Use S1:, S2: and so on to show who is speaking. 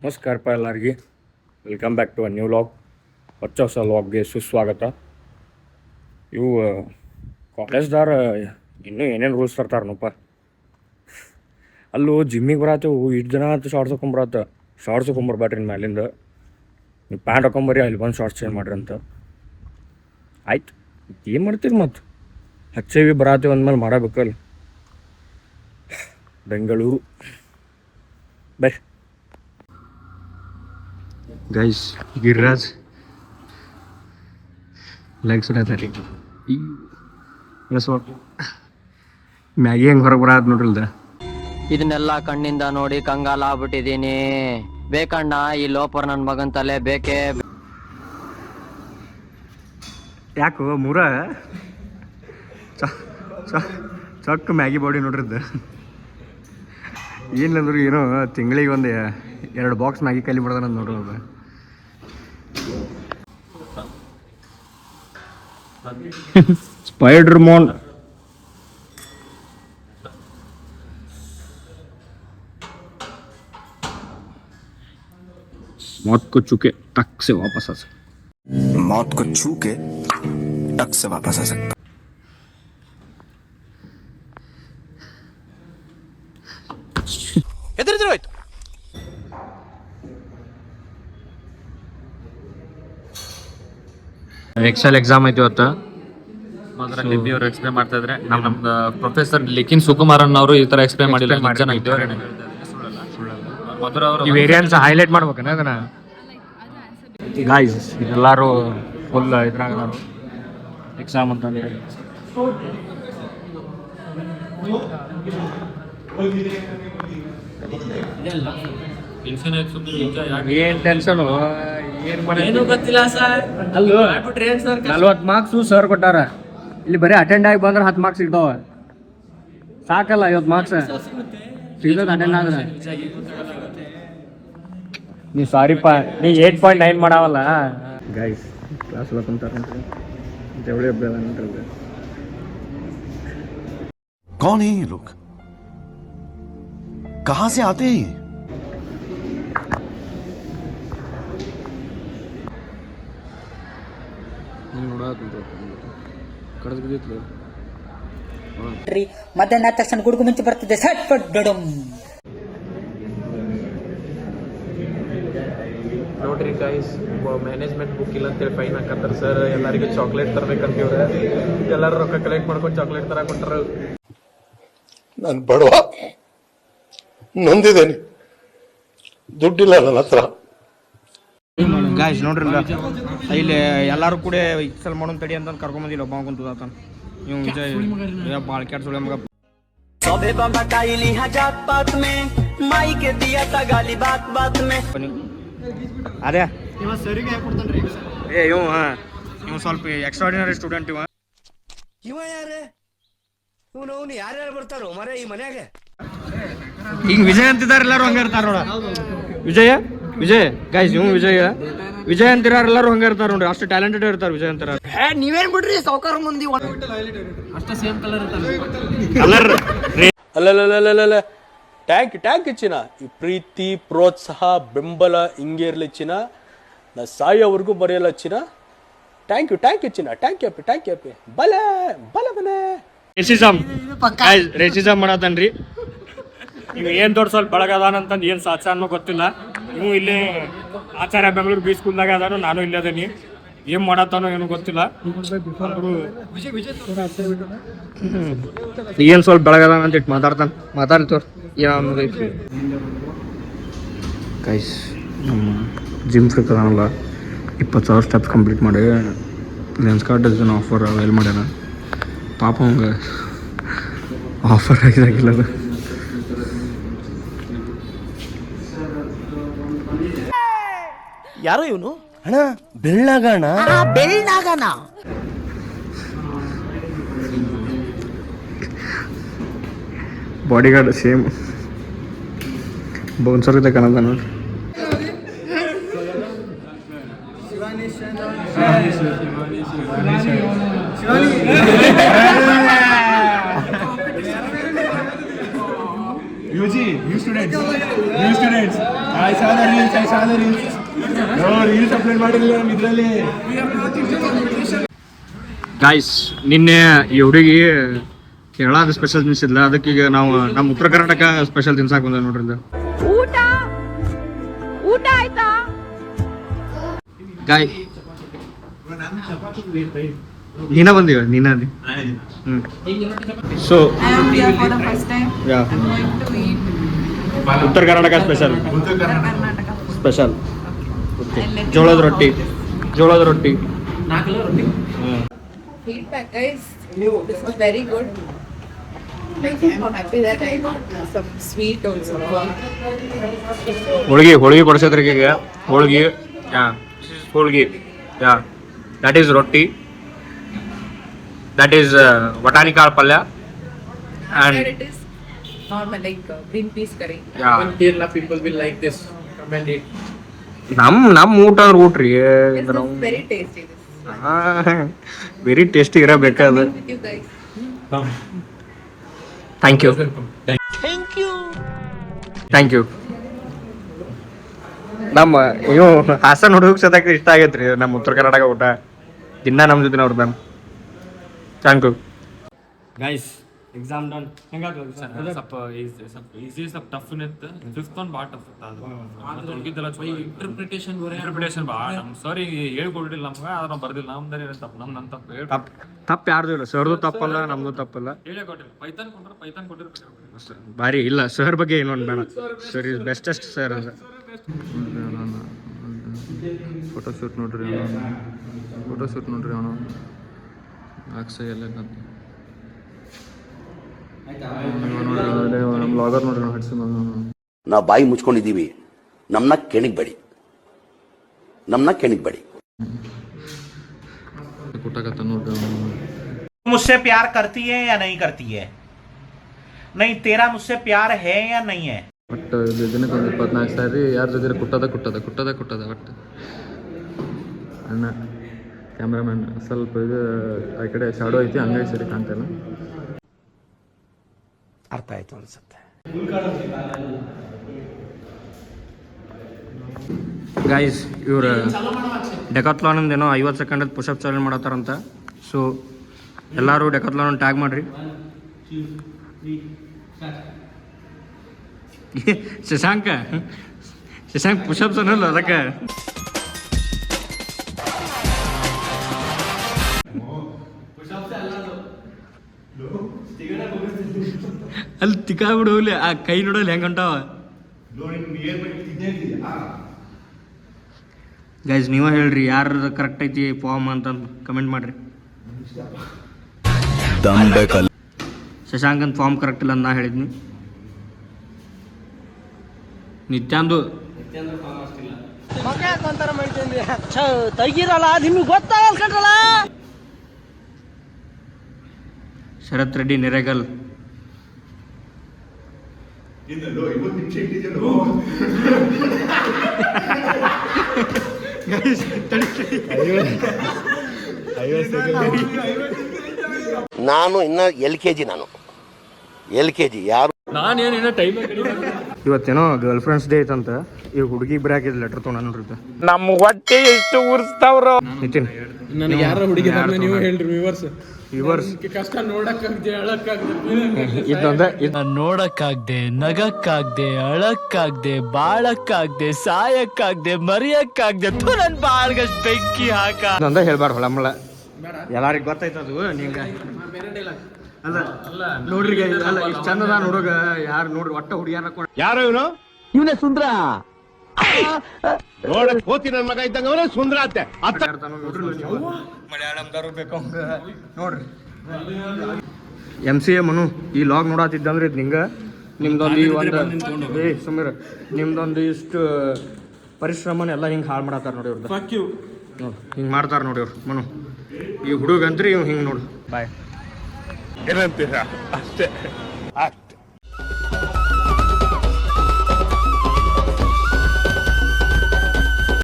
S1: ನಮಸ್ಕಾರಪ್ಪ ಎಲ್ಲರಿಗೆ. Welcome back to a new vlog. ಹೊಸ ಲಾಗ್ಗೆ ಸುಸ್ವಾಗತ. ಇವು ಕಾಲೇಜ್ದಾರ ಇನ್ನೂ ಏನೇನು ರೂಲ್ಸ್ ತರ್ತಾರನಪ್ಪ. ಅಲ್ಲೂ ಜಿಮ್ಮಿಗೆ ಬರತ್ತೇವು, ಇಷ್ಟು ಜನ ಅಂತ ಶಾರ್ಟ್ಸ್ ಹಾಕೊಂಬರತ್ತ. ಶಾರ್ಟ್ಸ್ ಹಾಕೊಂಬರ್ಬೇಡ್ರಿ ಮ್ಯಾಲಿಂದ, ನೀವು ಪ್ಯಾಂಟ್ ಹಾಕೊಂಬರ್ರಿ, ಅಲ್ಲಿ ಬಂದು ಶಾರ್ಟ್ಸ್ ಚೇಂಜ್ ಮಾಡ್ರಿ ಅಂತ. ಆಯ್ತು, ಏನು ಮಾಡ್ತೀರಿ ಮತ್ತು ಹಚ್ಚೇವಿ ಬರತ್ತೇವೆ ಅಂದಮೇಲೆ ಮಾಡಬೇಕಲ್ಲ. Bengaluru bye guys. Giriraj like ಸುಡತ್ತಾರೆ. ಮ್ಯಾಗಿ ಹೆಂಗೆ ಹೊರಗೆ ಬರತ್ ನೋಡ್ರಿಲ್ದ.
S2: ಇದನ್ನೆಲ್ಲ ಕಣ್ಣಿಂದ ನೋಡಿ ಕಂಗಾಲ ಆಗ್ಬಿಟ್ಟಿದೀನಿ. ಬೇಕಣ್ಣ ಈ ಲೋಪರ್ ನನ್ನ ಮಗನ್ ತಲೆ ಬೇಕೇ.
S1: ಯಾಕೋ ಮೂರ ಚೊಕ್ಕ ಮ್ಯಾಗಿ ಬಾಡಿ ನೋಡ್ರಿದ್ದ. ಏನಂದ್ರು ಏನೋ ತಿಂಗಳಿಗೆ ಒಂದು 2 ಬಾಕ್ಸ್ ಮ್ಯಾಗಿ ಕಲಿ ಬಿಡ್ದಾನ ನೋಡ್ರಿ ಅದು. ಸ್ಪೈಡರ್ ಮೋನ್ मौत को छूके टक से वापस आ सकता.
S3: मौत को छू के टक से वापस आ सकता. ಎದುರಿದ್ರೋಯ್ತು.
S4: ಎಕ್ಸೆಲ್ ಎಕ್ಸಾಮ್ ಐತಿ ಇವತ್ತು. ಅದರಲ್ಲಿ ಬಿ ಅವರು ಎಕ್ಸ್ಪ್ಲೇನ್ ಮಾಡ್ತಾ ಇದ್ರೆ ನಮ್ದು ಪ್ರೊಫೆಸರ್ ಲಿಖಿನ್ ಸುಕುಮಾರನ್ ಅವರು ಈ ತರ ಎಕ್ಸ್ಪ್ಲೇನ್ ಮಾಡಿಲ್ಲ.
S1: ಈ ವೇರಿಯನ್ಸ್ ಹೈಲೈಟ್ ಮಾಡ್ಬೇಕನ ಅದನ್ನ. ಗಾಯ್ಸ್ ಎಲ್ಲರೂ ಫುಲ್ ಇದ್ರಾಗ ಎಕ್ಸಾಮ್ ಅಂತಂದ್ರೆ ಏನ್ ಟೆನ್ಷನ್ ಏನು ಗೊತ್ತಿಲ್ಲ ಸರ್. ಅಲ್ಲೂ 40 ಮಾರ್ಕ್ಸು ಸರ್ ಕೊಟ್ಟಾರ. ಇಲ್ಲಿ ಬರೀ ಅಟೆಂಡ್ ಆಗಿ ಬಂದ್ರೆ 10 ಮಾರ್ಕ್ಸ್ ಸಿಗ್ತಾವ. ಸಾಕಲ್ಲ 50 ಮಾರ್ಕ್ಸ್ ಸಿಗ್ತದ ಅಟೆಂಡ್ ಆದ್ರೆ. ನೀ ಸಾರಿಪ್ಪ, ನೀ 8.9 ಮಾಡಾವಲ್ಲ. ಗೈಸ್ ಕ್ಲಾಸ್ ಕುಂತಾರ ಜವಳಿ ಹಬ್ಬ.
S3: कौन है ये लोग? कहां से आते हैं?
S5: ಮಧ್ಯಾಹ್ನ ಆದ ತಕ್ಷಣ ಗುಡುಗು ಮುಂಚೆ ಬರ್ತಿದ್ದೆ ಸಟ್ ಪಟ್ ಡಡಮ್.
S6: ನೋಡ್ರಿ ಗೈಸ್, ಮ್ಯಾನೇಜ್ಮೆಂಟ್ ಬುಕ್ ಇಲ್ಲ ಅಂತೇಳಿ ಫೈನ್ ಹಾಕತ್ತಾರ ಸರ್. ಎಲ್ಲರಿಗೂ ಚಾಕ್ಲೇಟ್ ತರ್ಬೇಕಂತೀವ್ರೆ. ಎಲ್ಲರೂ ರೊಕ್ಕ ಕಲೆಕ್ಟ್ ಮಾಡ್ಕೊಂಡು ಚಾಕ್ಲೇಟ್ ತರ ಕೊಟ್ಟಾರ.
S7: ನಾನು ಬಡವ, ನೊಂದಿದ್ದೇನೆ, ದುಡ್ಡಿಲ್ಲ ನನ್ನ ಹತ್ರ.
S8: ಗಾಯ್ಸ್ ನೋಡ್ರಿ, ಇಲ್ಲಿ ಎಲ್ಲಾರು ಕೂಡ ಇಕ್ಸಲ್ ಮಾಡೋನ್ ತಡಿ ಅಂತ ಕರ್ಕೊಂಬಂದಿಲ್ಲ. ಒಬ್ಬ ಕುಂತದಾತನ ಇವ್ ವಿಜಯ್ ಬಾಳ್ ಕ್ಯಾಟ್ ಸುಳೆ ಮಗ.
S2: ಸಭೆ ಬಾಬಾ ಕಾಯಿಲಿ ಹಜಾತ್ ಪಾತ್ ಮೇ ಮಾಯಿ ಕೆ ದಿಯಾ ತಾ ಗಾಲಿ ಬಾತ್ ಬಾತ್ ಮೇ.
S8: ಅದೇ ಇವ ಸರಿಗೆ ಕೊಡ್ತಾನ್ರಿ. ಏ ಇವ ಸ್ವಲ್ಪ ಎಕ್ಸ್ಟ್ರಾರ್ಡಿನರಿ ಸ್ಟೂಡೆಂಟ್.
S9: ಇವ ಯಾರೇ? ಇವನು ಯಾರ್ಯಾರು ಬರ್ತಾರೋ ಮರೆ ಈ ಮನ್ಯಾಗ?
S8: ಹಿಂಗ್ ವಿಜಯ್ ಅಂತಿದಾರ, ಎಲ್ಲಾರು ಹಂಗ ಇರ್ತಾರ ನೋಡ. ವಿಜಯ್ ಗೈಸ್, ಇವ್ ವಿಜಯ್ ಅಂತಿರಾರ, ಎಲ್ಲಾರು ಹಂಗ ಇರ್ತಾರ ನೋಡ್ರಿ. ಅಷ್ಟು ಟ್ಯಾಲೆಂಟೆಡ್ ಇರ್ತಾರ ವಿಜಯ್ ಅಂತಾರ.
S5: ನೀವೇನ್ ಬಿಡ್ರಿ ಸಾವುಕಾರ ಮಂದಿ
S6: ಅಷ್ಟ ಸೇಮ್ ಕಲರ್
S8: ಕಲರ್.
S10: ಅಲ್ಲಲ್ಲಲ್ಲಲ್ಲ ಟ್ಯಾಂಕ್ ಚಿನ್ನ. ಈ ಪ್ರೀತಿ, ಪ್ರೋತ್ಸಾಹ, ಬೆಂಬಲ ಹಿಂಗೆ ಇರಲಿ ಚಿನ್ನ. ನಾ ಸಾಯೋವರೆಗೂ ಬರೆಯಲ್ಲ ಚಿನ್ನ. ಥ್ಯಾಂಕ್ ಯು ಚಿನ್ನ. ಥ್ಯಾಂಕ್ ಯು ಬಲ ಬಲೆ.
S8: ರೇಸಿಸಮ್ ಮಾಡತ್ತನ್ರಿ. ನೀವು ಏನ್ ದೊಡ್ಡ ಸ್ವಲ್ಪ ಬಳಗದಾನಂತಂದು ಏನ್ ಸಾಚ ಅನ್ನೋ ಗೊತ್ತಿಲ್ಲ. ನೀವು ಇಲ್ಲಿ ಆಚಾರ್ಯ ಬೆಂಗಳೂರು ಬಿ ಸ್ಕೂಲ್ದಾಗ ಅದಾನು, ನಾನು ಇಲ್ಲಿ ಅದೇನಿ. ಏನ್ ಮಾಡತ್ತಾನೋ ಏನೋ ಗೊತ್ತಿಲ್ಲ. ಏನ್ ಸ್ವಲ್ಪ ಬೆಳಗದಾನ ಅಂತ ಇಟ್ಟು ಮಾತಾಡ್ತವ್ರ. ಗೈಸ್, ನಮ್ಮ ಜಿಮ್ ಫ್ರೀಕ್ ಅದಾನಲ್ಲ, 20,000 ಸ್ಟೆಪ್ಸ್ ಕಂಪ್ಲೀಟ್ ಮಾಡಿ lens card dozen offer avail ಮಾಡ್ಯಾನ. ಪಾಪ ಅವಂಗ ಆಫರ್ ಆಗಿಲ್ಲ ಅದು.
S9: ಯಾರೋ ಇವನು ಅಣ್ಣ, ಬೆಳ್ಳಗಣ
S1: ಬಾಡಿ ಗಾರ್ಡ್ ಸೇಮ್ ಬೌನ್ಸರ್ ಇದೆ ಕಾಣದ ನೋಡ್ರಿ.
S8: ಗಾಯ್ಸ್ ನಿನ್ನೆ ಈ ಹುಡುಗಿ ಕೇರಳದ ಸ್ಪೆಷಲ್ ತಿನ್ಸಿದ್ಲ, ಅದಕ್ಕೀಗ ನಾವು ನಮ್ಮ ಉತ್ತರ ಕರ್ನಾಟಕ ಸ್ಪೆಷಲ್ ತಿನ್ಸಾಕ್ ಬಂದ ನೋಡ್ರಿ ಇದು.
S11: ಊಟ ಆಯ್ತಾ?
S8: ಗಾಯ್ ನೀನ ಬಂದಿವ ನೀನ ಸೊ ಉತ್ತರ ಕರ್ನಾಟಕ ಸ್ಪೆಷಲ್ ಜೋಳದ ರೊಟ್ಟಿ
S11: Feedback, guys. This was very good. I'm happy that I got some sweet also.
S8: ಹೋಳಿಗೆ ಕೊಡ್ಸಿದ್ರಿ ಈಗ ಹೋಳಿಗೆ ದಟ್ ಈಸ್ ರೊಟ್ಟಿ, ದಟ್ ಈಸ್ ವಟಾಣಿ ಕಾಳು ಪಲ್ಯ
S11: And it is normal like green peas curry.
S6: When Kerala people will like this, commend it.
S8: ನಮ್ಮ ಊಟ ಊಟ್ರಿ
S11: This is very tasty. This.
S8: Very tasty ಇರಬೇಕಾದ.
S11: With you guys.
S8: Thank you. ನಮ್ಮ ಇವು ಹಾಸನ ಹುಡುಗ ಸದಕ್ಕೆ ಇಷ್ಟ ಆಗೈತ್ರಿ ನಮ್ಮ ಉತ್ತರ ಕರ್ನಾಟಕ ಊಟ. ದಿನ ನಮ್ಮ ಜೊತೆ ಅವ್ರ ma'am. Thank you guys. Exam done ಹೆಂಗಾಗ್ತದೆ sir?
S4: ಸ್ವಲ್ಪ ಈಸಿ ಸ್ವಲ್ಪ ಟಫ್ ಇತ್ತು. ಫಿಫ್ತ್ ಒಂದು ಭಾಳ ಟಫ್ ಇತ್ತು. ಇಂಟರ್ಪ್ರಿಟೇಷನ್ ಭಾಳ ನಮ್ಮ ಸರ್ ಹೇಳ್ಕೊಟ್ಟಿಲ್ಲ ನಮ್ಗೆ, ಆದ್ರೆ ನಾವು ಬರ್ದಿಲ್ಲ. ನಮ್ದು ತಪ್ಪು, ನನ್ನ ತಪ್ಪು.
S8: ತಪ್ಪು ಯಾರ್ದು ಇಲ್ಲ, ಸರ್ದು ತಪ್ಪಲ್ಲ, ನಮ್ದು ತಪ್ಪಲ್ಲ.
S4: ಹೇಳೇ ಕೊಟ್ಟಿಲ್ಲ. ಪೈಥಾನ್ ಕೊಟ್ಟಿರ್ಬೇಕು.
S8: ಭಾರಿ ಇಲ್ಲ ಸರ್ ಬಗ್ಗೆ ಏನೊಂದು ಬೇಡ. ಸರ್ ಇಸ್ ಬೆಸ್ಟೆಸ್ಟ್ ಸರ್ ಅದ.
S4: ಫೋಟೋಶೂಟ್ ನೋಡ್ರಿ ಅವನು ಅಕ್ಷಯ್ ಎಲ್ಲ ನಮ್ಮ ಬ್ಲಾಗರ್ ನೋಡ್ರಿ ನಾವು ಹಡ್ಸಿ
S9: ನಾವು ಬಾಯಿ ಮುಚ್ಕೊಂಡಿದ್ದೀವಿ, ನಮ್ಮನ್ನ ಕೆಣಗಬೇಡಿ.
S4: ಕುಟಕತ್ತ ನೋಡ್ರಿ ಅವನು.
S9: मुझसे प्यार करती है या नहीं करती है? नहीं, तेरा मुझसे प्यार है या नहीं है?
S4: ಒಟ್ಟು ದಿನಕ್ಕೆ ಒಂದು 24 ಸಾರಿ ಯಾರ ಜೊತೆ ಕುಟ್ಟದ ಒಟ್ಟು. ಅಣ್ಣ ಕ್ಯಾಮ್ರಾಮನ್ ಸ್ವಲ್ಪ ಇದು ಆ ಕಡೆ ಶಾಡೋ ಐತಿ, ಹಂಗಾಗಿ ಸರಿ ಕಾಣ್ತಾಯಿಲ್ಲ.
S9: ಅರ್ಥ ಆಯ್ತು ಅನ್ಸುತ್ತೆ.
S8: ಗೈಸ್ ಇವ್ರು ಡೆಕಾತ್ಲಾನಿಂದ ಏನೋ 50 ಸೆಕೆಂಡ್ ಪುಷಪ್ ಚಾಲೆಂಜ್ ಮಾಡತ್ತಾರಂತ. ಸೊ ಎಲ್ಲರೂ ಡೆಕಾತ್ಲಾನ್ ಟ್ಯಾಗ್ ಮಾಡ್ರಿ. ಶಶಾಂಕ್ ಪುಷಪ್ಸ್ ಅನ್ನಲ್ಲ ಅದಕ್ಕೆ. ಅಲ್ಲಿ ತಿಕ್ಕಾಗ್ಬಿಡು ಹೋಗ್ಲಿ, ಆ ಕೈ ನೋಡಲ್ಲ ಹೆಂಗೆ ಹೊಂಟಾವ. ಗೈಸ್ ನೀವ ಹೇಳ್ರಿ ಯಾರು ಕರೆಕ್ಟ್ ಐತಿ ಫಾರ್ಮ್ ಅಂತ ಕಮೆಂಟ್ ಮಾಡ್ರಿ. ಶಶಾಂಕ್ ಅಂತ ಫಾರ್ಮ್ ಕರೆಕ್ಟ್ ಇಲ್ಲ ಅಂತ ನಾ ಹೇಳಿದ್ನಿ. ನಿತ್ಯಾಂದು ಶರತ್ ರೆಡ್ಡಿ ನೆರೆಗಲ್.
S9: ನಾನು ಇನ್ನ LKG ಯಾರು
S8: ಇವತ್ತೇನೋ ಗರ್ಲ್ ಫ್ರೆಂಡ್ಸ್ ಡೇ ಐತಂತ. ಈ ಹುಡುಗಿ ಬರಾಕಿದ್ ಲೆಟರ್ ತೊಗೊಂಡ ನೋಡ್ರಿ.
S6: ನಮ್ಮ ಹೊಟ್ಟೆ ಎಷ್ಟು ಉರ್ಸ್ತಾವ್ರು.
S8: ನಿತಿನ್
S6: ನನಗೆ ಯಾರ ಹುಡುಗಿ ನೀವು ಹೇಳ್ರಿ
S8: ವಿವರ್ಸ್
S6: ಕಷ್ಟ ನೋಡಕ್ಕಾಗ್ದೆ ಅಳಕ್ಕಾಗ್ದೆ
S12: ನೋಡಕ್ಕಾಗ್ದೆ, ನಗಕ್ಕಾಗ್ದೆ, ಅಳಕ್ಕಾಗ್ದೆ, ಬಾಳಕ್ಕಾಗ್ದೆ, ಸಾಯಕ್ಕಾಗ್ದೆ, ಮರಿಯಕ್ಕಾಗ್ದೆ. ನನ್ ಬಾಳ್ಗಷ್ಟ್ ಬೆಂಕಿ ಹಾಕ
S8: ಅಂದ ಹೇಳ್ಬಾರ್ದು ಹೊಳಮಳ. ಎಲ್ಲಾರಿಗೂ ಗೊತ್ತೈತದು. ನಿಂಗ ಅಲ್ಲ ನೋಡ್ರಿ ಅಲ್ಲ ಇಷ್ಟು ಚಂದದ ನೋಡೋಗ ಯಾರು ನೋಡ್ರಿ ಒಟ್ಟ ಹುಡುಗಿಯಾರ
S9: ಯಾರು
S12: ಇವನೇ ಸುಂದ್ರ
S9: ನೋಡಕ್ ಹೋತಿ ನನ್ನ ಮಗ ಇದ್ದಂಗ ಅವನೇ ಸುಂದರ ಅತ್ತೆ.
S8: ಮಲಯಾಳಂದವ್ರು ಬೇಕು ನೋಡ್ರಿ. MCA ಮನು ಈ ಲಾಗ್ ನೋಡತ್ತಿದ್ದಂದ್ರೆ ಇದು ನಿಮ್ದೊಂದು ಒಂದು ಸುಮೀರ್ ನಿಮ್ದೊಂದು ಇಷ್ಟು ಪರಿಶ್ರಮನ ಎಲ್ಲ ಹಿಂಗೆ ಹಾಳು ಮಾಡತ್ತಾರ ನೋಡಿ ಅವ್ರದ್ದು. ನೋಡಿ ಹಿಂಗೆ ಮಾಡ್ತಾರ ನೋಡಿ ಅವ್ರು ಮನು. ಈ ಹುಡುಗಂತ್ರಿ ಇವ್ ಹಿಂಗೆ ನೋಡು. ಬಾಯ್
S7: ಏನಂತೀರಾ ಅಷ್ಟೇ.